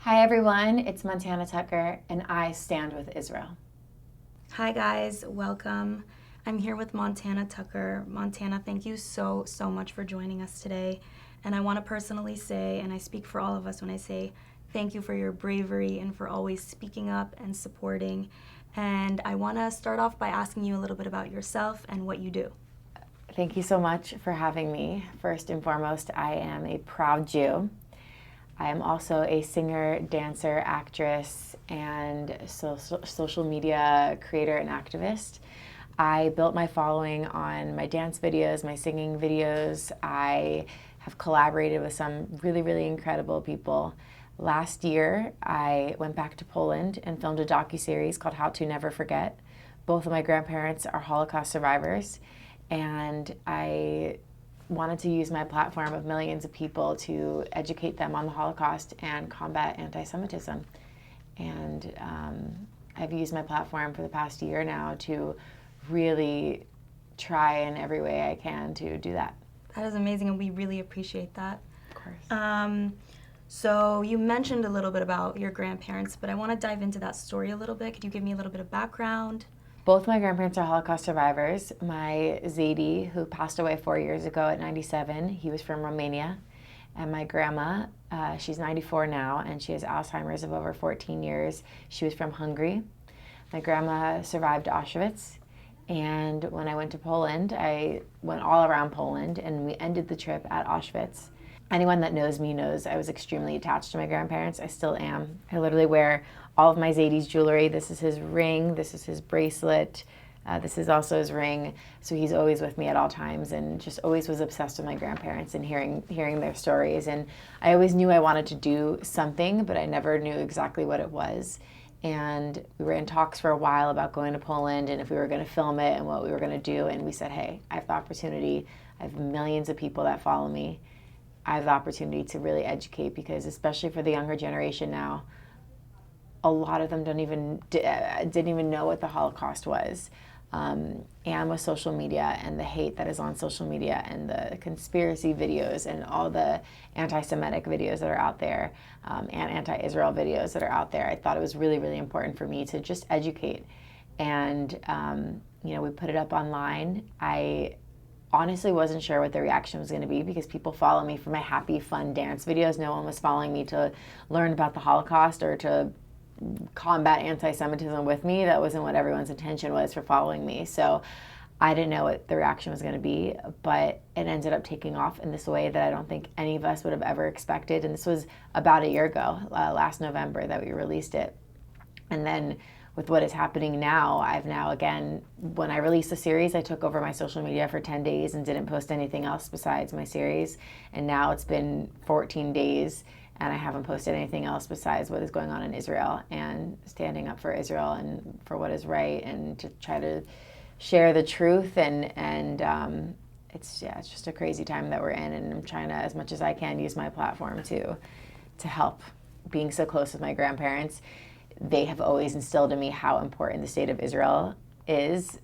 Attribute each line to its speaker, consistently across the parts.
Speaker 1: Hi everyone, it's Montana Tucker, and I stand with Israel.
Speaker 2: Hi guys, welcome. I'm here with Montana Tucker. Montana, thank you so much for joining us today. And I want to personally say, and I speak for all of us when I say thank you for your bravery and for always speaking up and supporting. And I want to start off by asking you a little bit about yourself and what you do.
Speaker 1: Thank you so much for having me. First and foremost, I am a proud Jew. I am also a singer, dancer, actress, and social media creator and activist. I built my following on my dance videos, my singing videos. I have collaborated with some really incredible people. Last year, I went back to Poland and filmed a docuseries called How to Never Forget. Both of my grandparents are Holocaust survivors, and I wanted to use my platform of millions of people to educate them on the Holocaust and combat anti-Semitism. And I've used my platform for the past year now to really try in every way I can to do that.
Speaker 2: That is amazing, and we really appreciate that.
Speaker 1: Of course.
Speaker 2: So you mentioned a little bit about your grandparents, but I want to dive into that story a little bit. Could you give me a little bit of background?
Speaker 1: Both my grandparents are Holocaust survivors. My Zadie, who passed away 4 years ago at 97, he was from Romania. And my grandma, she's 94 now, and she has Alzheimer's of over 14 years. She was from Hungary. My grandma survived Auschwitz. And when I went to Poland, I went all around Poland, and we ended the trip at Auschwitz. Anyone that knows me knows I was extremely attached to my grandparents. I still am. I literally wear all of my Zadie's jewelry. This is his ring. This is his bracelet. This is also his ring. So he's always with me at all times, and just always was obsessed with my grandparents and hearing their stories. And I always knew I wanted to do something, but I never knew exactly what it was. And we were in talks for a while about going to Poland and if we were going to film it and what we were going to do. And we said, hey, I have the opportunity. I have millions of people that follow me. I have the opportunity to really educate, because especially for the younger generation now, a lot of them didn't even know what the Holocaust was. And with social media and the hate that is on social media and the conspiracy videos and all the anti-Semitic videos that are out there, and anti-Israel videos that are out there, I thought it was really important for me to just educate. And we put it up online. I honestly wasn't sure what the reaction was going to be, because people follow me for my happy, fun dance videos. No one was following me to learn about the Holocaust or to combat anti-Semitism with me. That wasn't what everyone's intention was for following me. So I didn't know what the reaction was going to be, but it ended up taking off in this way that I don't think any of us would have ever expected. And this was about a year ago, last November, that we released it. And then with what is happening now, I've now again, when I released the series, I took over my social media for 10 days and didn't post anything else besides my series. And now it's been 14 days and I haven't posted anything else besides what is going on in Israel and standing up for Israel and for what is right, and to try to share the truth. And it's just a crazy time that we're in, and I'm trying to, as much as I can, use my platform to help. Being so close with my grandparents, they have always instilled in me how important the state of Israel is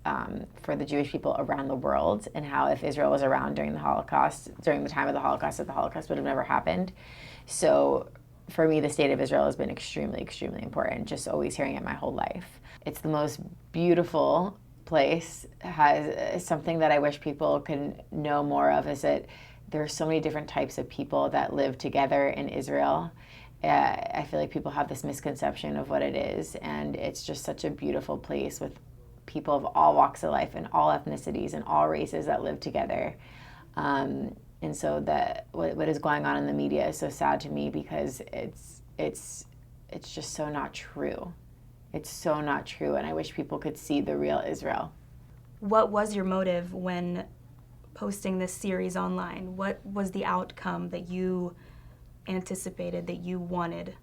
Speaker 1: for the Jewish people around the world, and how if Israel was around during the Holocaust, during the time of the Holocaust, that the Holocaust would have never happened. So for me, the state of Israel has been extremely important, just always hearing it my whole life. It's the most beautiful place. Has something that I wish people could know more of, is that there are so many different types of people that live together in Israel. I feel like people have this misconception of what it is, and it's just such a beautiful place with people of all walks of life and all ethnicities and all races that live together. And so what is going on in the media is so sad to me, because it's just so not true. It's so not true, and I wish people could see the real Israel.
Speaker 2: What was your motive when posting this series online? What was the outcome that you anticipated, that you wanted?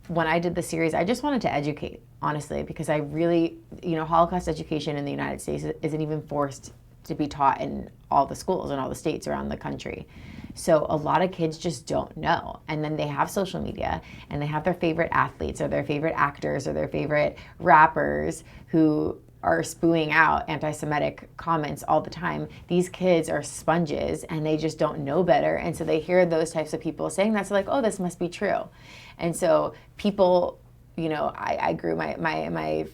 Speaker 1: When I did the series, I just wanted to educate, honestly, because I really, Holocaust education in the United States isn't even forced to be taught in all the schools in all the states around the country. So a lot of kids just don't know. And then they have social media, and they have their favorite athletes or their favorite actors or their favorite rappers who are spewing out anti-Semitic comments all the time. These kids are sponges and they just don't know better. And so they hear those types of people saying that, so like, oh, this must be true. And so people, you know, I grew my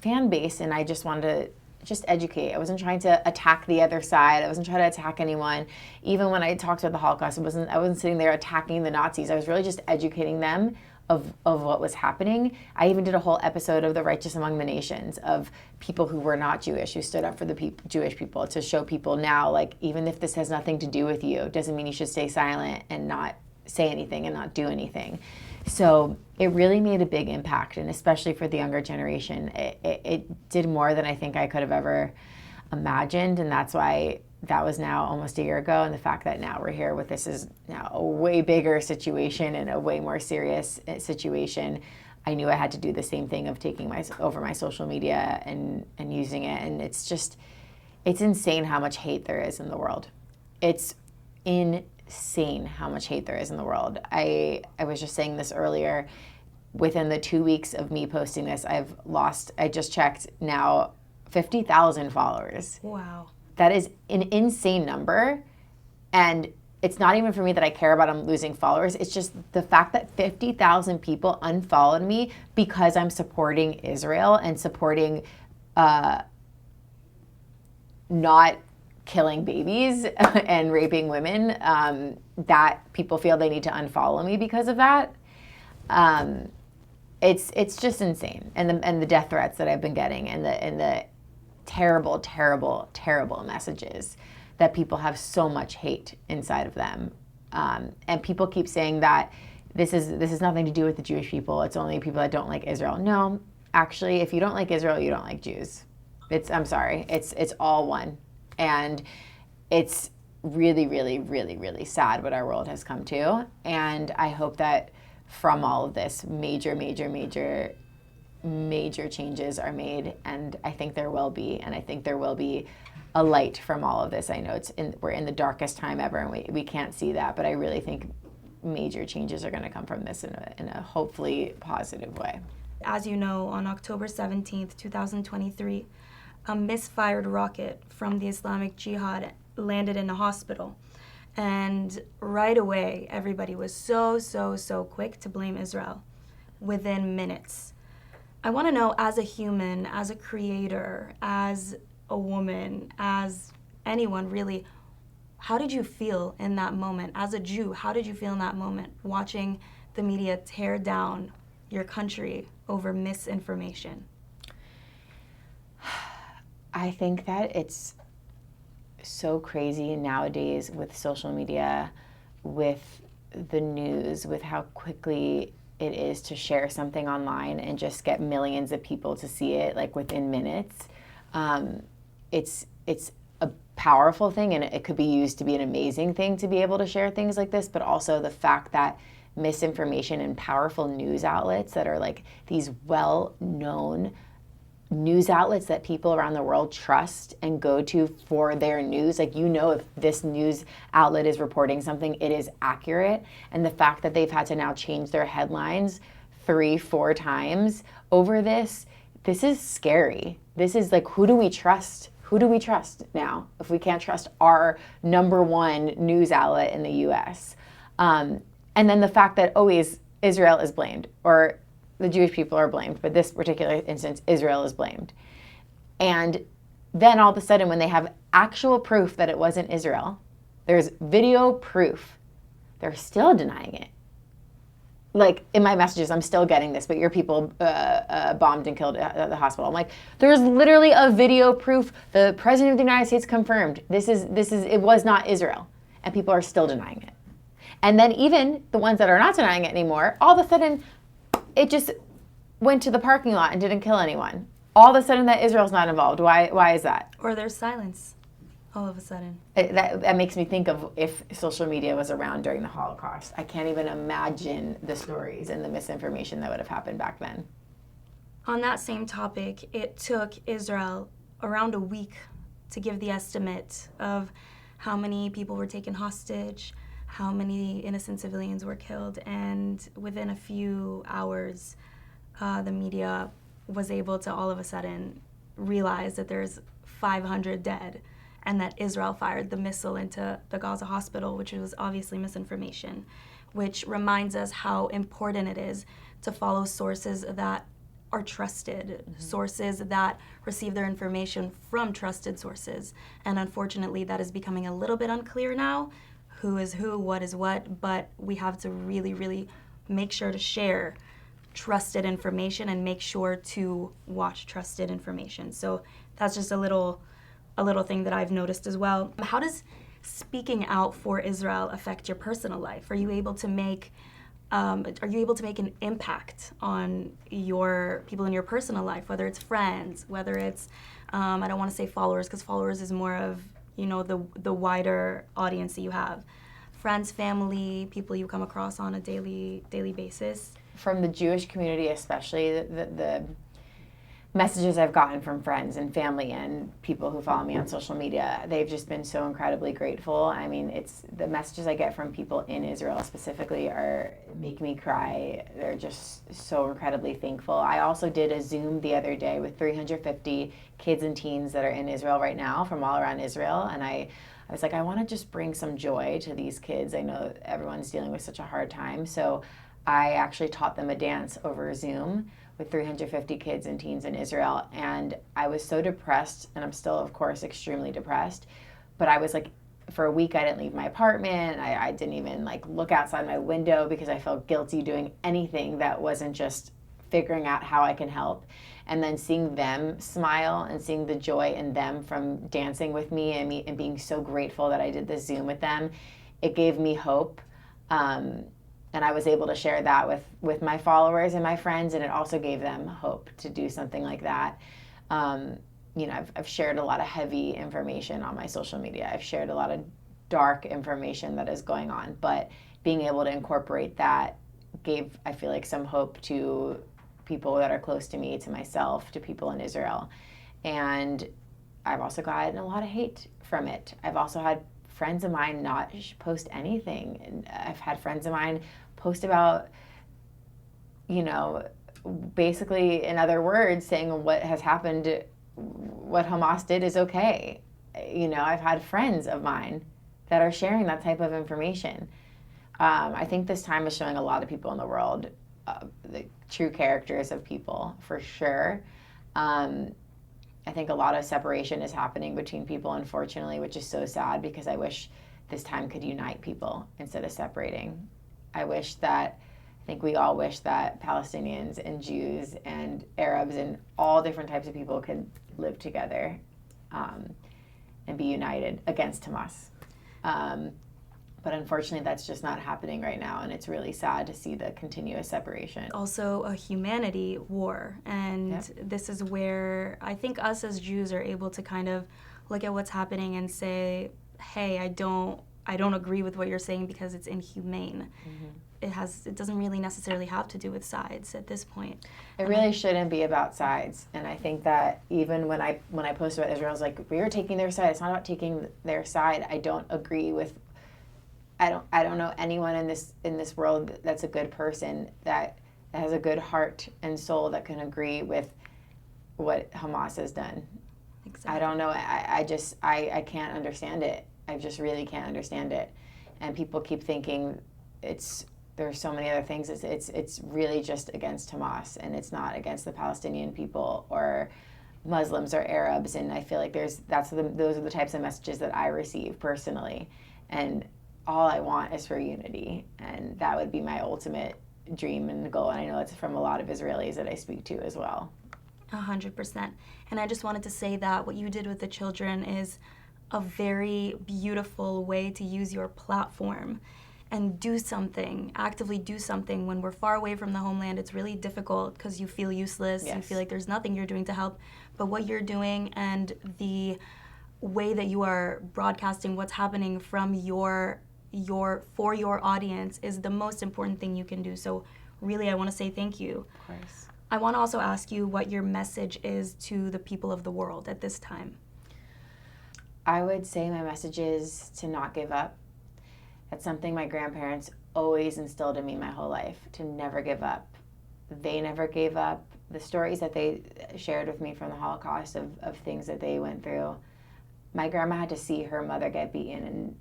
Speaker 1: fan base, and I just wanted to just educate. I wasn't trying to attack the other side. I wasn't trying to attack anyone. Even when I talked about the Holocaust, I wasn't sitting there attacking the Nazis. I was really just educating them of what was happening. I even did a whole episode of The Righteous Among the Nations, of people who were not Jewish, who stood up for the Jewish people, to show people now, like, even if this has nothing to do with you, it doesn't mean you should stay silent and not say anything and not do anything. So it really made a big impact, and especially for the younger generation, it did more than I think I could have ever imagined, and that's why that was now almost a year ago, and the fact that now we're here with this is now a way bigger situation and a way more serious situation. I knew I had to do the same thing of taking over my social media and using it, and it's insane how much hate there is in the world. It's insane how much hate there is in the world. I was just saying this earlier. Within the 2 weeks of me posting this, I just checked now, 50,000 followers.
Speaker 2: Wow.
Speaker 1: That is an insane number. And it's not even for me that I care about I'm losing followers. It's just the fact that 50,000 people unfollowed me because I'm supporting Israel and supporting not killing babies and raping women, that people feel they need to unfollow me because of that. It's just insane. And the death threats that I've been getting, and the terrible, terrible, terrible messages that people have so much hate inside of them. And people keep saying that this is nothing to do with the Jewish people. It's only people that don't like Israel. No, actually, if you don't like Israel, you don't like Jews. I'm sorry. It's all one. And it's really, really, really, really sad what our world has come to. And I hope that from all of this, major, major, major, major changes are made, and I think there will be, and I think there will be a light from all of this. I know we're in the darkest time ever, and we can't see that, but I really think major changes are going to come from this in a hopefully positive way.
Speaker 2: As you know, on October 17th, 2023, a misfired rocket from the Islamic Jihad landed in a hospital. And right away, everybody was so quick to blame Israel within minutes. I want to know, as a human, as a creator, as a woman, as anyone really, how did you feel in that moment? As a Jew, how did you feel in that moment watching the media tear down your country over misinformation?
Speaker 1: I think that it's so crazy nowadays with social media, with the news, with how quickly it is to share something online and just get millions of people to see it like within minutes. It's a powerful thing, and it could be used to be an amazing thing to be able to share things like this, but also the fact that misinformation and powerful news outlets that are like these well-known news outlets that people around the world trust and go to for their news, like, you know, if this news outlet is reporting something, it is accurate. And the fact that they've had to now change their headlines 3-4 times over this is scary. This is like, who do we trust? Who do we trust now if we can't trust our number one news outlet in the US? And then the fact that always Israel is blamed, or the Jewish people are blamed, but this particular instance, Israel is blamed. And then all of a sudden, when they have actual proof that it wasn't Israel, there's video proof, they're still denying it. Like, in my messages, I'm still getting this, but your people bombed and killed at the hospital. I'm like, there's literally a video proof. The President of the United States confirmed it was not Israel, and people are still denying it. And then even the ones that are not denying it anymore, all of a sudden, it just went to the parking lot and didn't kill anyone. All of a sudden, that Israel's not involved. Why is that?
Speaker 2: Or there's silence all of a sudden.
Speaker 1: That makes me think of if social media was around during the Holocaust. I can't even imagine the stories and the misinformation that would have happened back then.
Speaker 2: On that same topic, it took Israel around a week to give the estimate of how many people were taken hostage, how many innocent civilians were killed, and within a few hours, the media was able to all of a sudden realize that there's 500 dead and that Israel fired the missile into the Gaza hospital, which was obviously misinformation, which reminds us how important it is to follow sources that are trusted, sources that receive their information from trusted sources. And unfortunately, that is becoming a little bit unclear now, who is who, what is what, but we have to really, really make sure to share trusted information and make sure to watch trusted information. So that's just a little thing that I've noticed as well. How does speaking out for Israel affect your personal life? Are you able to make an impact on your people in your personal life, whether it's friends, whether it's I don't want to say followers, because followers is more of, you know, the wider audience that you have, friends, family, people you come across on a daily basis?
Speaker 1: From the Jewish community especially, the messages I've gotten from friends and family and people who follow me on social media, they've just been so incredibly grateful. I mean, it's the messages I get from people in Israel specifically make me cry. They're just so incredibly thankful. I also did a Zoom the other day with 350 kids and teens that are in Israel right now from all around Israel, and I was like, I want to just bring some joy to these kids. I know everyone's dealing with such a hard time, so I actually taught them a dance over Zoom with 350 kids and teens in Israel. And I was so depressed, and I'm still, of course, extremely depressed. But I was like, for a week, I didn't leave my apartment. I didn't even like look outside my window because I felt guilty doing anything that wasn't just figuring out how I can help. And then seeing them smile and seeing the joy in them from dancing with me and being so grateful that I did this Zoom with them, it gave me hope. And I was able to share that with my followers and my friends, and it also gave them hope to do something like that. You know, I've shared a lot of heavy information on my social media. I've shared a lot of dark information that is going on, but being able to incorporate that gave, I feel like, some hope to people that are close to me, to myself, to people in Israel. And I've also gotten a lot of hate from it. I've also had friends of mine not post anything. And I've had friends of mine post about, you know, basically, in other words, saying what has happened, what Hamas did is okay. You know, I've had friends of mine that are sharing that type of information. I think this time is showing a lot of people in the world the true characters of people, for sure. I think a lot of separation is happening between people, unfortunately, which is so sad because I wish this time could unite people instead of separating. I think we all wish that Palestinians and Jews and Arabs and all different types of people could live together and be united against Hamas. But unfortunately, that's just not happening right now, and it's really sad to see the continuous separation.
Speaker 2: Also a humanity war, and
Speaker 1: Yep.
Speaker 2: This is where I think us as Jews are able to kind of look at what's happening and say, hey, I don't agree with what you're saying because it's inhumane. Mm-hmm. It doesn't really necessarily have to do with sides at this point.
Speaker 1: It really shouldn't be about sides, and I think that even when I post about Israel, I was like, we are taking their side. It's not about taking their side. I don't agree with. I don't know anyone in this world that's a good person that has a good heart and soul that can agree with what Hamas has done. Exactly. I don't know. I can't understand it. I just really can't understand it. And people keep thinking there's so many other things. It's really just against Hamas, and it's not against the Palestinian people or Muslims or Arabs. And I feel like those are the types of messages that I receive personally. And all I want is for unity, and that would be my ultimate dream and goal. And I know it's from a lot of Israelis that I speak to as well.
Speaker 2: 100%. And I just wanted to say that what you did with the children is a very beautiful way to use your platform and do something, actively do something. When we're far away from the homeland, it's really difficult because you feel useless. Yes. You feel like there's nothing you're doing to help. But what you're doing and the way that you are broadcasting what's happening from for your audience is the most important thing you can do. So really, I want to say thank you.
Speaker 1: Of course.
Speaker 2: I want to also ask you what your message is to the people of the world at this time.
Speaker 1: I would say my message is to not give up. That's something my grandparents always instilled in me my whole life, to never give up. They never gave up. the stories that they shared with me from the Holocaust of things that they went through. My grandma had to see her mother get beaten and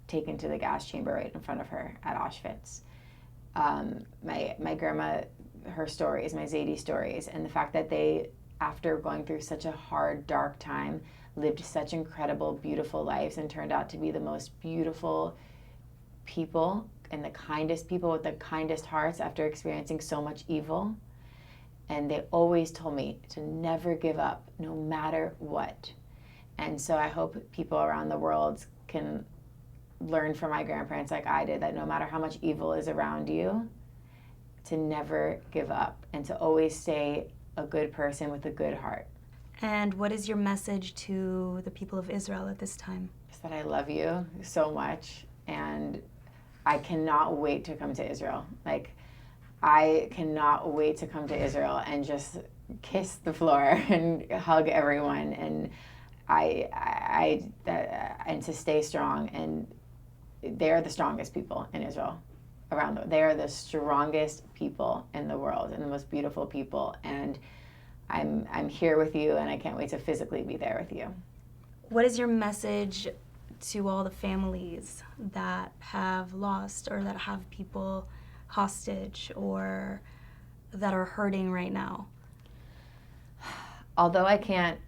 Speaker 1: taken to the gas chamber right in front of her at Auschwitz. My grandma, her stories, my Zadie stories, and the fact that they, after going through such a hard, dark time, lived such incredible, beautiful lives and turned out to be the most beautiful people and the kindest people with the kindest hearts after experiencing so much evil. And they always told me to never give up, no matter what. And so I hope people around the world can learn from my grandparents like I did, that no matter how much evil is around you, to never give up and to always stay a good person with a good heart.
Speaker 2: And what is your message to the people of Israel at this time?
Speaker 1: Just that I love you so much, and I cannot wait to come to Israel. Like, I cannot wait to come to Israel and just kiss the floor and hug everyone, and and to stay strong. And they are the strongest people in Israel around. They are the strongest people in the world and the most beautiful people. And I'm here with you, and I can't wait to physically be there with you.
Speaker 2: What is your message to all the families that have lost or that have people hostage or that are hurting right now?
Speaker 1: Although I can't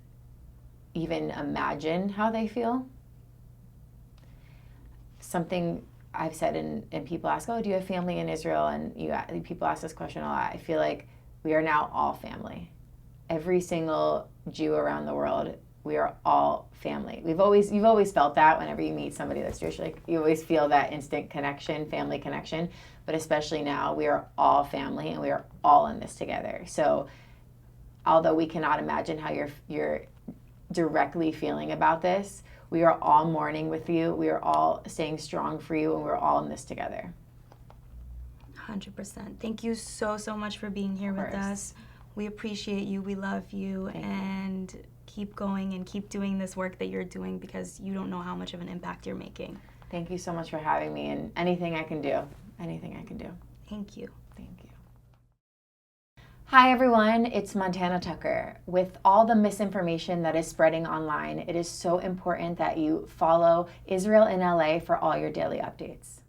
Speaker 1: even imagine how they feel, something I've said, and people ask, oh, do you have family in Israel? And people ask this question a lot. I feel like we are now all family. Every single Jew around the world, we are all family. You've always felt that whenever you meet somebody that's Jewish, like you always feel that instant connection, family connection. But especially now, we are all family, and we are all in this together. So, although we cannot imagine how you're directly feeling about this, we are all mourning with you. We are all staying strong for you, and we're all in this together.
Speaker 2: 100%. Thank you so much for being here with us. We appreciate you. We love you. And keep going and keep doing this work that you're doing, because you don't know how much of an impact you're making.
Speaker 1: Thank you so much for having me, and anything I can do. Anything I can do.
Speaker 2: Thank you.
Speaker 1: Thank you. Hi everyone, it's Montana Tucker. With all the misinformation that is spreading online, it is so important that you follow Israel in LA for all your daily updates.